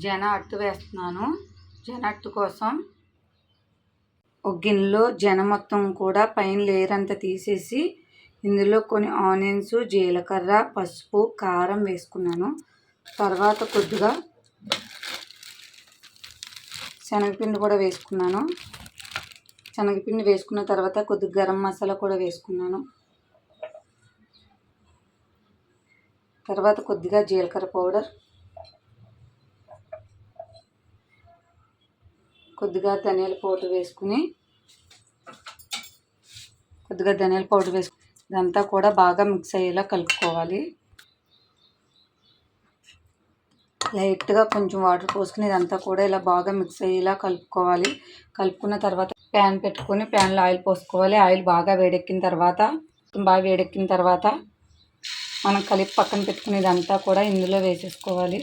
జన అట్టు వేస్తున్నాను. జన అట్టు కోసం ఒక గిన్నెలో జన మొత్తం కూడా పైన లేయర్ అంతా తీసేసి ఇందులో కొన్ని ఆనియన్స్, జీలకర్ర, పసుపు, కారం వేసుకున్నాను. తర్వాత కొద్దిగా శనగపిండి కూడా వేసుకున్నాను. శనగపిండి వేసుకున్న తర్వాత కొద్దిగా గరం మసాలా కూడా వేసుకున్నాను. తర్వాత కొద్దిగా జీలకర్ర పౌడర్, కొద్దిగా ధనియాల పౌడర్ వేసుకుని ఇదంతా కూడా బాగా మిక్స్ అయ్యేలా కలుపుకోవాలి. లైట్గా కొంచెం వాటర్ పోసుకుని ఇదంతా కూడా ఇలా బాగా మిక్స్ అయ్యేలా కలుపుకోవాలి. కలుపుకున్న తర్వాత ప్యాన్ పెట్టుకొని ప్యాన్లో ఆయిల్ పోసుకోవాలి. ఆయిల్ బాగా వేడెక్కిన తర్వాత మనం కలిపి పక్కన పెట్టుకుని ఇదంతా కూడా ఇందులో వేసేసుకోవాలి.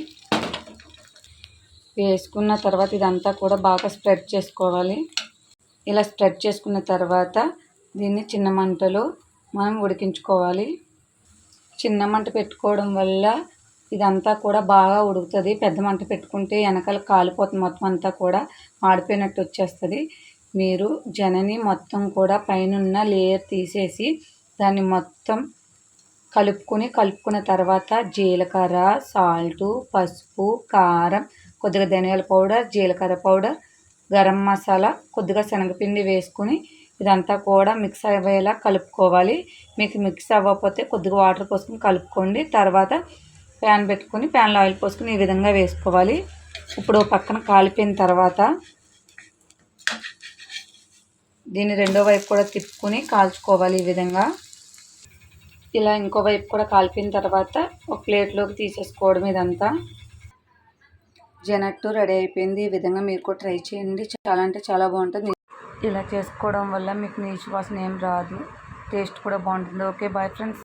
వేసుకున్న తర్వాత ఇదంతా కూడా బాగా స్ప్రెడ్ చేసుకోవాలి. ఇలా స్ప్రెడ్ చేసుకున్న తర్వాత దీన్ని చిన్న మంటలో మనం ఉడికించుకోవాలి. చిన్న మంట పెట్టుకోవడం వల్ల ఇదంతా కూడా బాగా ఉడుకుతుంది. పెద్ద మంట పెట్టుకుంటే వెనకాల కాలిపోతుంది, మొత్తం అంతా కూడా మాడిపోయినట్టు వచ్చేస్తుంది. మీరు జనని మొత్తం కూడా పైన లేయర్ తీసేసి దాన్ని మొత్తం కలుపుకున్న తర్వాత జీలకర్ర, సాల్టు, పసుపు, కారం, కొద్దిగా ధనియాల పౌడర్, జీలకర్ర పౌడర్, గరం మసాలా, కొద్దిగా శనగపిండి వేసుకుని ఇదంతా కూడా మిక్స్ అయ్యేలా కలుపుకోవాలి. మీకు మిక్స్ అవ్వకపోతే కొద్దిగా వాటర్ పోసుకుని కలుపుకోండి. తర్వాత ప్యాన్ పెట్టుకుని ప్యాన్లో ఆయిల్ పోసుకుని ఈ విధంగా వేసుకోవాలి. ఇప్పుడు పక్కన కాలిపోయిన తర్వాత దీన్ని రెండో వైపు కూడా తిప్పుకొని కాల్చుకోవాలి. ఈ విధంగా ఇలా ఇంకో వైపు కూడా కాలిపోయిన తర్వాత ఒక ప్లేట్లోకి తీసేసుకోవడం. ఇదంతా జనట్టు రెడీ అయిపోయింది. ఈ విధంగా మీరు కూడా ట్రై చేయండి. చాలా అంటే చాలా బాగుంటుంది. ఇలా చేసుకోవడం వల్ల మీకు నీచు వాసన ఏం రాదు. టేస్ట్ కూడా బాగుంటుంది. Okay, bye friends.